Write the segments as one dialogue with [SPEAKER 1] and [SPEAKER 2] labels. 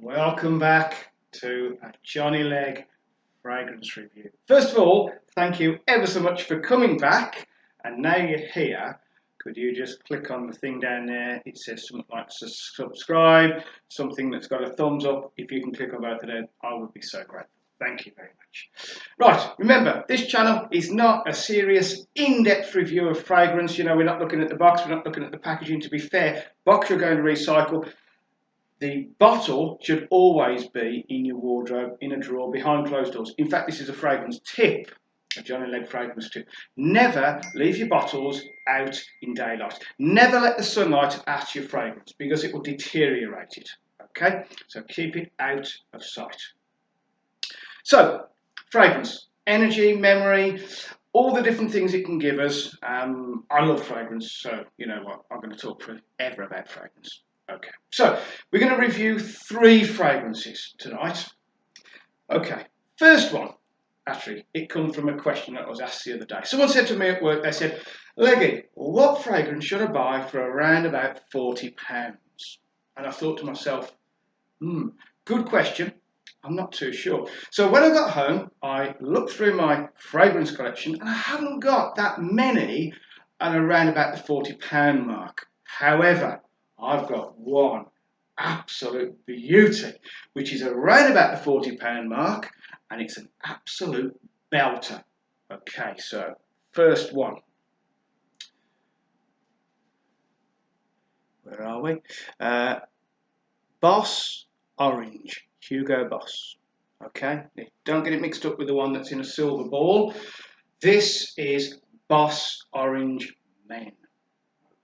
[SPEAKER 1] Welcome back to a Johnny Leg fragrance review. First of all, thank you ever so much for coming back. And now you're here, could you just click on the thing down there? It says something like subscribe, something that's got a thumbs up. If you can click on both of them, I would be so grateful. Thank you very much. Right, remember, this channel is not a serious, in-depth review of fragrance. You know, we're not looking at the box, we're not looking at the packaging. To be fair, box you're going to recycle. The bottle should always be in your wardrobe, in a drawer, behind closed doors. In fact, this is a fragrance tip, a Johnny Leg fragrance tip. Never leave your bottles out in daylight. Never let the sunlight at your fragrance because it will deteriorate it. Okay? So keep it out of sight. So, fragrance, energy, memory, all the different things it can give us. I love fragrance, so you know what? I'm going to talk forever about fragrance. Okay, so we're going to review 3 fragrances tonight. Okay, first one, actually, it comes from a question that I was asked the other day. Someone said to me at work, they said, Leggy, what fragrance should I buy for around about £40? And I thought to myself, good question. I'm not too sure. So when I got home, I looked through my fragrance collection and I haven't got that many at around about the £40 mark. However, I've got one absolute beauty, which is around about the £40 mark, and it's an absolute belter. Okay, so first one. Where are we? Boss Orange, Hugo Boss. Okay, don't get it mixed up with the one that's in a silver ball. This is Boss Orange Men.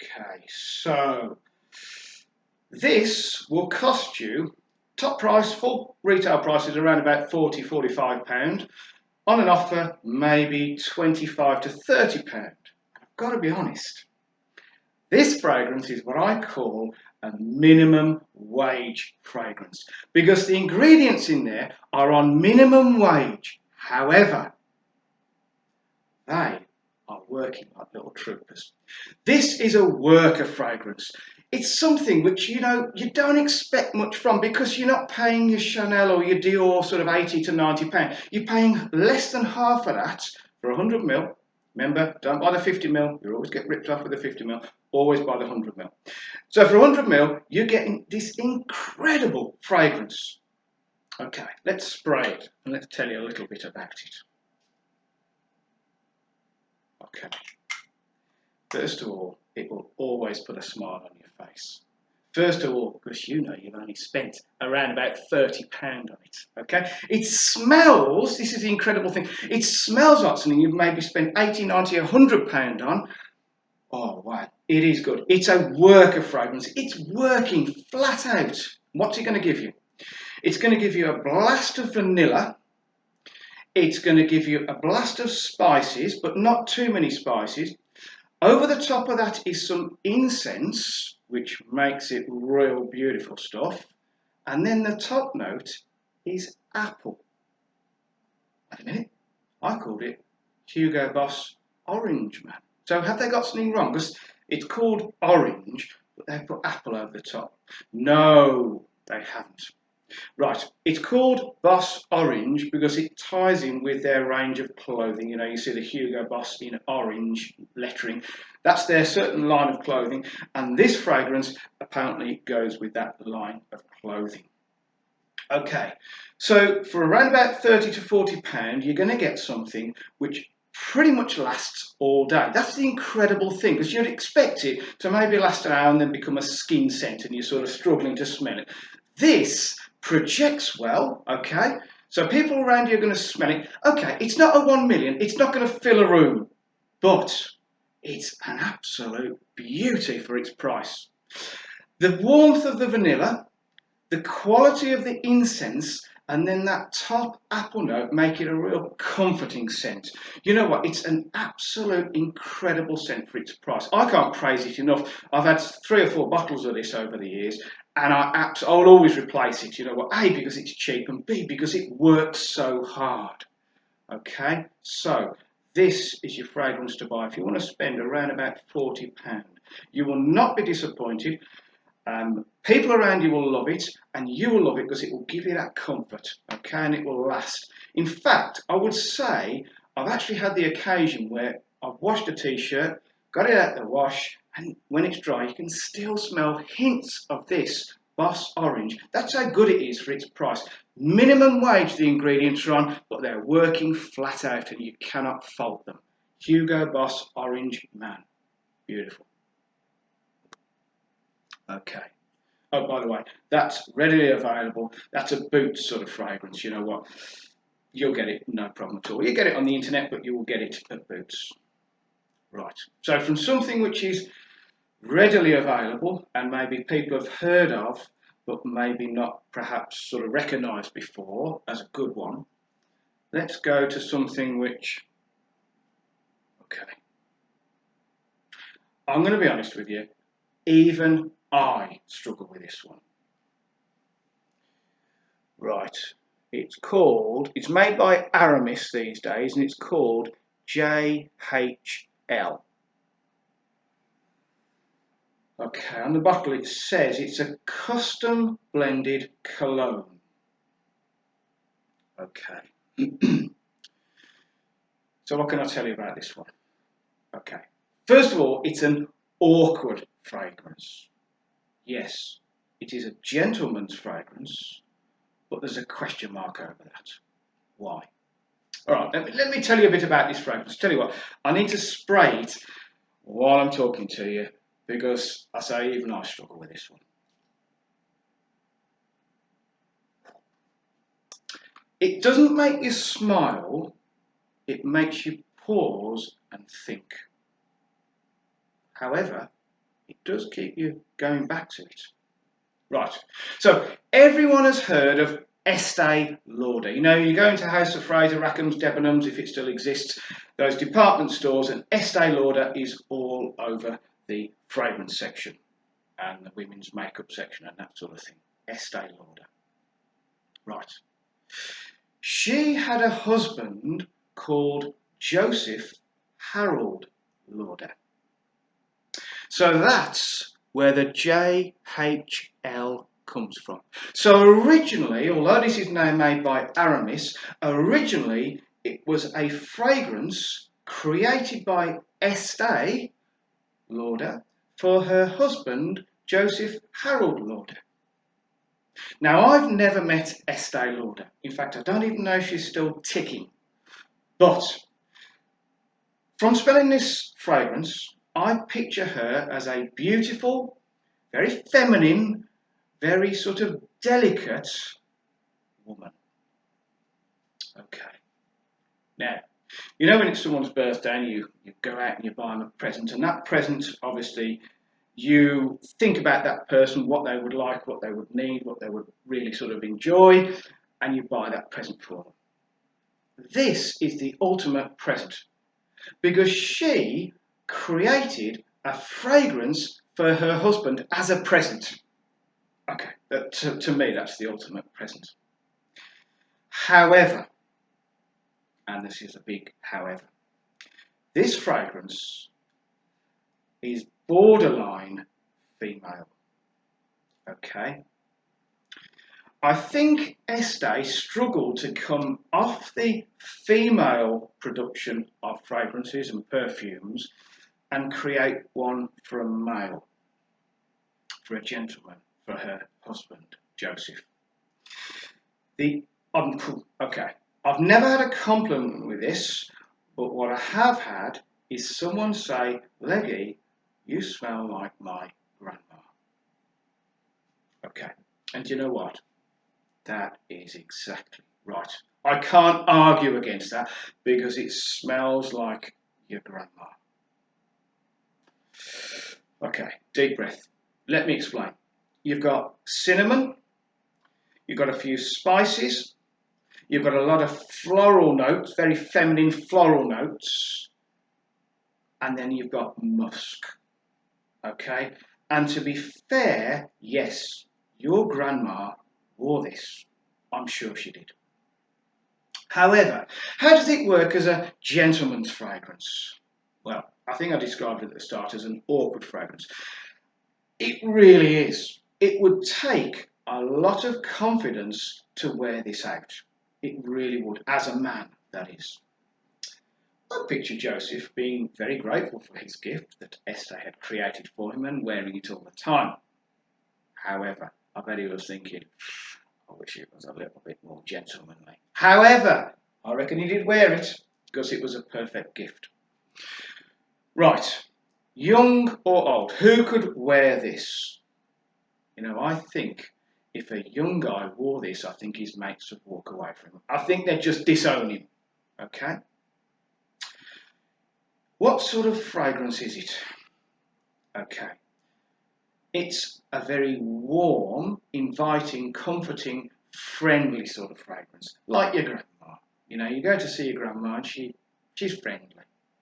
[SPEAKER 1] Okay, so this will cost you, top price, full retail price is around about £40–45. On an offer, maybe £25 to £30. I've got to be honest, this fragrance is what I call a minimum wage fragrance because the ingredients in there are on minimum wage. However, they are working like little troopers. This is a worker fragrance. It's something which, you know, you don't expect much from because you're not paying your Chanel or your Dior sort of £80 to £90. You're paying less than half of that for 100ml. Remember, don't buy the 50ml. You always get ripped off with the 50ml. Always buy the 100ml. So for 100ml, you're getting this incredible fragrance. Okay, let's spray it and let's tell you a little bit about it. Okay. First of all, it will always put a smile on your face. First of all, because you know you've only spent around about £30 on it, okay? It smells, this is the incredible thing, it smells like something you've maybe spent £80, £90, £100 on. Oh, wow, it is good. It's a worker fragrance. It's working flat out. What's it going to give you? It's going to give you a blast of vanilla. It's going to give you a blast of spices, but not too many spices. Over the top of that is some incense, which makes it real beautiful stuff. And then the top note is apple. Wait a minute, I called it Hugo Boss Orange Man. So have they got something wrong? Because it's called orange, but they've put apple over the top. No, they haven't. Right, it's called Boss Orange because it ties in with their range of clothing. You know, you see the Hugo Boss in orange lettering. That's their certain line of clothing, and this fragrance apparently goes with that line of clothing. Okay, so for around about £30 to £40, you're going to get something which pretty much lasts all day. That's the incredible thing, because you'd expect it to maybe last an hour and then become a skin scent and you're sort of struggling to smell it. This projects well, okay? So people around you are going to smell it. Okay, it's not a 1 million, it's not going to fill a room, but it's an absolute beauty for its price. The warmth of the vanilla, the quality of the incense, and then that top apple note make it a real comforting scent. You know what? It's an absolute incredible scent for its price. I can't praise it enough. I've had 3 or 4 bottles of this over the years, and I'll always replace it. You know what? A, because it's cheap, and B, because it works so hard. Okay? So, this is your fragrance to buy. If you want to spend around about £40, you will not be disappointed. People around you will love it, and you will love it because it will give you that comfort, okay, and it will last. In fact, I would say I've actually had the occasion where I've washed a t-shirt, got it out the wash, and when it's dry, you can still smell hints of this Boss Orange. That's how good it is for its price. Minimum wage the ingredients are on, but they're working flat out and you cannot fault them. Hugo Boss Orange Man. Beautiful. Okay. Oh, by the way, that's readily available. That's a Boots sort of fragrance. You know what? You'll get it, no problem at all. You get it on the internet, but you will get it at Boots. Right. So from something which is readily available and maybe people have heard of, but maybe not perhaps sort of recognised before as a good one, let's go to something which, okay, I'm going to be honest with you, even I struggle with this one. Right, it's made by ARAMIS these days, and it's called JHL. Okay, on the bottle it says it's a custom blended cologne. Okay. So what can I tell you about this one? Okay. First of all, it's an awkward fragrance. Yes, it is a gentleman's fragrance, but there's a question mark over that. Why? All right, let me tell you a bit about this fragrance. Tell you what, I need to spray it while I'm talking to you, because I say even I struggle with this one. It doesn't make you smile, it makes you pause and think. However, it does keep you going back to it. Right, so everyone has heard of Estee Lauder. You know, you go into House of Fraser, Rackham's, Debenhams, if it still exists, those department stores, and Estee Lauder is all over the fragrance section and the women's makeup section and that sort of thing. Estee Lauder. Right. She had a husband called Joseph Harold Lauder. So that's where the JHL comes from. So originally, although this is now made by ARAMIS, originally it was a fragrance created by Estee Lauder for her husband, Joseph Harold Lauder. Now, I've never met Estee Lauder. In fact, I don't even know if she's still ticking. But from smelling this fragrance, I picture her as a beautiful, very feminine, very sort of delicate woman. Okay. Now, you know when it's someone's birthday and you go out and you buy them a present, and that present, obviously, you think about that person, what they would like, what they would need, what they would really sort of enjoy, and you buy that present for them. This is the ultimate present, because she created a fragrance for her husband as a present. Okay, to me that's the ultimate present. However, and this is a big however, this fragrance is borderline female. Okay? I think Estee struggled to come off the female production of fragrances and perfumes and create one for a male, for a gentleman, for her husband, Joseph. Okay, I've never had a compliment with this, but what I have had is someone say, Leggy, you smell like my grandma. Okay, and you know what? That is exactly right. I can't argue against that because it smells like your grandma. Okay, deep breath. Let me explain. You've got cinnamon, you've got a few spices, you've got a lot of floral notes, very feminine floral notes, and then you've got musk. Okay, and to be fair, yes, your grandma wore this. I'm sure she did. However, how does it work as a gentleman's fragrance? Well, I think I described it at the start as an awkward fragrance. It really is. It would take a lot of confidence to wear this out. It really would, as a man, that is. I picture Joseph being very grateful for his gift that Esther had created for him and wearing it all the time. However, I bet he was thinking, I wish it was a little bit more gentlemanly. However, I reckon he did wear it because it was a perfect gift. Right, young or old, who could wear this? You know, I think if a young guy wore this, I think his mates would walk away from him. I think they'd just disown him. Okay? What sort of fragrance is it? Okay. It's a very warm, inviting, comforting, friendly sort of fragrance, like your grandma. You know, you go to see your grandma and she's friendly.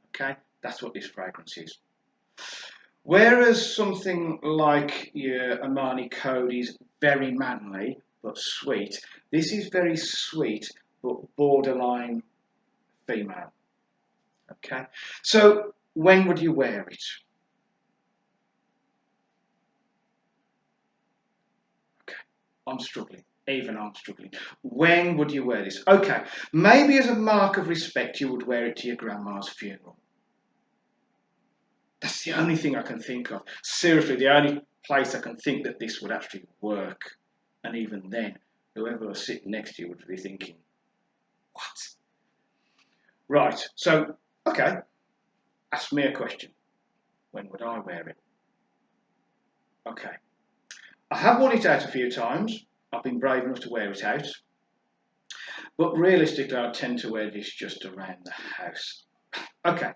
[SPEAKER 1] Okay? That's what this fragrance is. Whereas something like your Armani Code is very manly but sweet, this is very sweet but borderline female. Okay, so when would you wear it? Okay, I'm struggling. Even I'm struggling. When would you wear this? Okay, maybe as a mark of respect you would wear it to your grandma's funeral. That's the only thing I can think of. Seriously, the only place I can think that this would actually work. And even then, whoever was sitting next to you would be thinking, what? Right, so, okay, ask me a question. When would I wear it? Okay. I have worn it out a few times. I've been brave enough to wear it out. But realistically, I tend to wear this just around the house. Okay,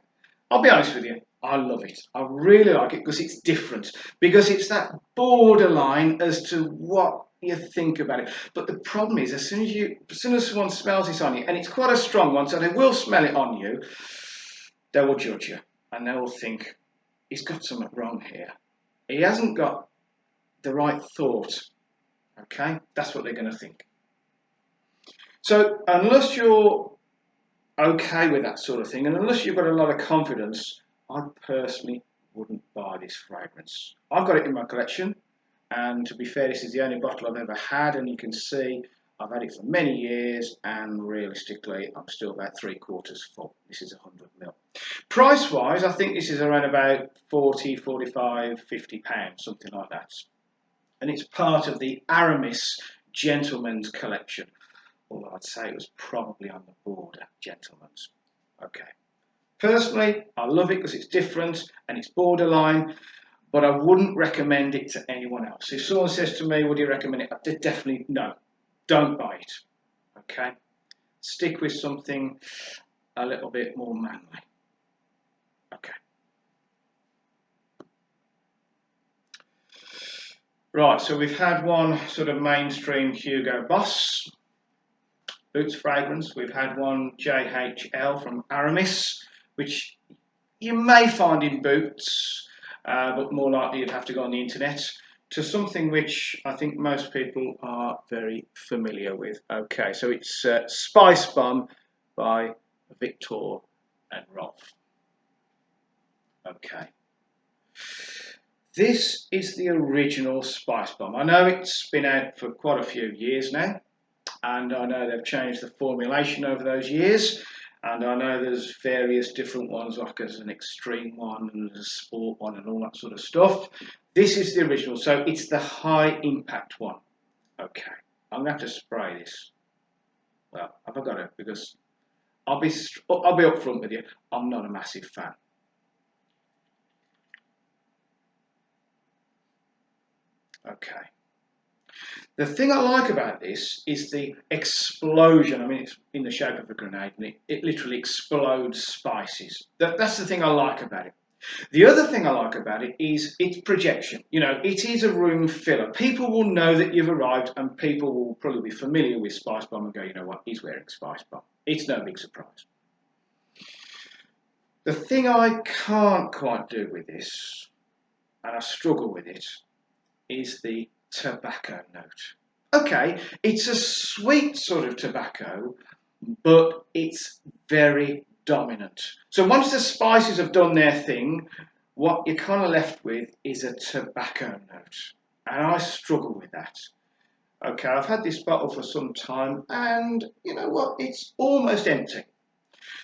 [SPEAKER 1] I'll be honest with you. I love it. I really like it because it's different. Because it's that borderline as to what you think about it. But the problem is, as soon as someone smells this on you, and it's quite a strong one, so they will smell it on you, they will judge you. And they will think, he's got something wrong here. He hasn't got the right thought. Okay? That's what they're going to think. So unless you're okay with that sort of thing, and unless you've got a lot of confidence, I personally wouldn't buy this fragrance. I've got it in my collection, and to be fair, this is the only bottle I've ever had, and you can see I've had it for many years, and realistically, I'm still about 3/4 full. This is 100ml. Price-wise, I think this is around about 40, 45, 50 pounds, something like that. And it's part of the ARAMIS Gentleman's Collection. Although I'd say it was probably on the border, Gentleman's. Okay. Personally, I love it because it's different and it's borderline, but I wouldn't recommend it to anyone else. If someone says to me, would you recommend it? I definitely, no, don't buy it. Okay? Stick with something a little bit more manly. Okay. Right, so we've had one sort of mainstream Hugo Boss Boots fragrance. We've had one JHL from ARAMIS, which you may find in Boots, but more likely you'd have to go on the internet, to something which I think most people are very familiar with. Okay, so it's SPICEBOMB by VIKTOR and ROLF. Okay. This is the original SPICEBOMB. I know it's been out for quite a few years now, and I know they've changed the formulation over those years, and I know there's various different ones, like there's an extreme one and there's a sport one and all that sort of stuff. This is the original, so it's the high impact one. Okay, I'm going to have to spray this. Well, have I got it? Because I'll be upfront with you, I'm not a massive fan. Okay. The thing I like about this is the explosion. I mean, it's in the shape of a grenade, and it literally explodes spices. That's the thing I like about it. The other thing I like about it is its projection. You know, it is a room filler. People will know that you've arrived, and people will probably be familiar with SPICEBOMB and go, you know what, he's wearing SPICEBOMB. It's no big surprise. The thing I can't quite do with this, and I struggle with it, is the tobacco note. Okay, it's a sweet sort of tobacco, but it's very dominant. So once the spices have done their thing, what you're kind of left with is a tobacco note. And I struggle with that. Okay, I've had this bottle for some time, and you know what? It's almost empty.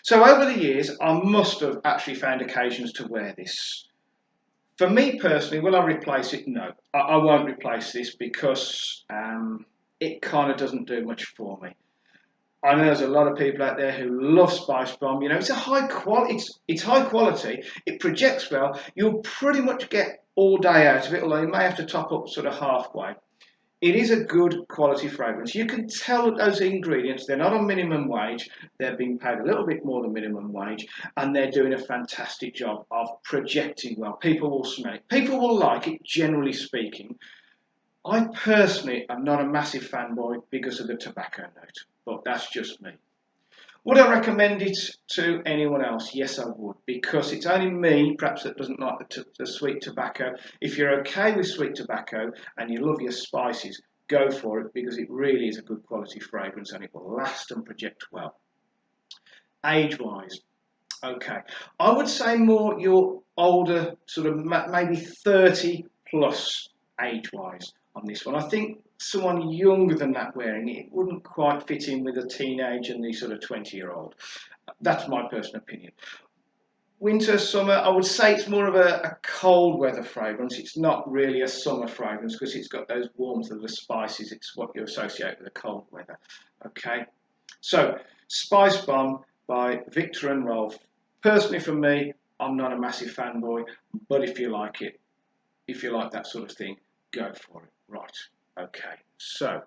[SPEAKER 1] So over the years, I must have actually found occasions to wear this. For me personally, will I replace it? No, I won't replace this because it kind of doesn't do much for me. I know there's a lot of people out there who love SPICEBOMB. You know, it's a high quality. It's high quality. It projects well. You'll pretty much get all day out of it, although you may have to top up sort of halfway. It is a good quality fragrance. You can tell that those ingredients, they're not on minimum wage. They're being paid a little bit more than minimum wage, and they're doing a fantastic job of projecting well. People will smell it. People will like it, generally speaking. I personally am not a massive fanboy because of the tobacco note, but that's just me. Would I recommend it to anyone else? Yes, I would, because it's only me, perhaps, that doesn't like the sweet tobacco. If you're okay with sweet tobacco and you love your spices, go for it, because it really is a good quality fragrance and it will last and project well. Age-wise, okay, I would say more your older, sort of maybe 30 plus age-wise on this one. I think someone younger than that wearing it wouldn't quite fit in with a teenage and the sort of 20-year-old. That's my personal opinion. Winter, summer, I would say it's more of a cold weather fragrance. It's not really a summer fragrance because it's got those warmth of the spices. It's what you associate with the cold weather. Okay, so SPICEBOMB by VIKTOR and ROLF. Personally, for me, I'm not a massive fanboy, but if you like it, if you like that sort of thing, go for it. Right, okay, so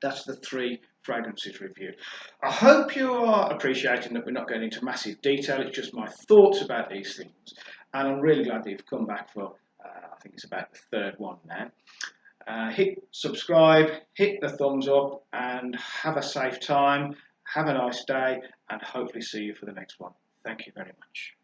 [SPEAKER 1] that's the 3 fragrances reviewed. I hope you are appreciating that we're not going into massive detail. It's just my thoughts about these things, and I'm really glad that you've come back for, I think it's about the 3rd one now. Hit subscribe, hit the thumbs up, and have a safe time, have a nice day, and hopefully see you for the next one. Thank you very much.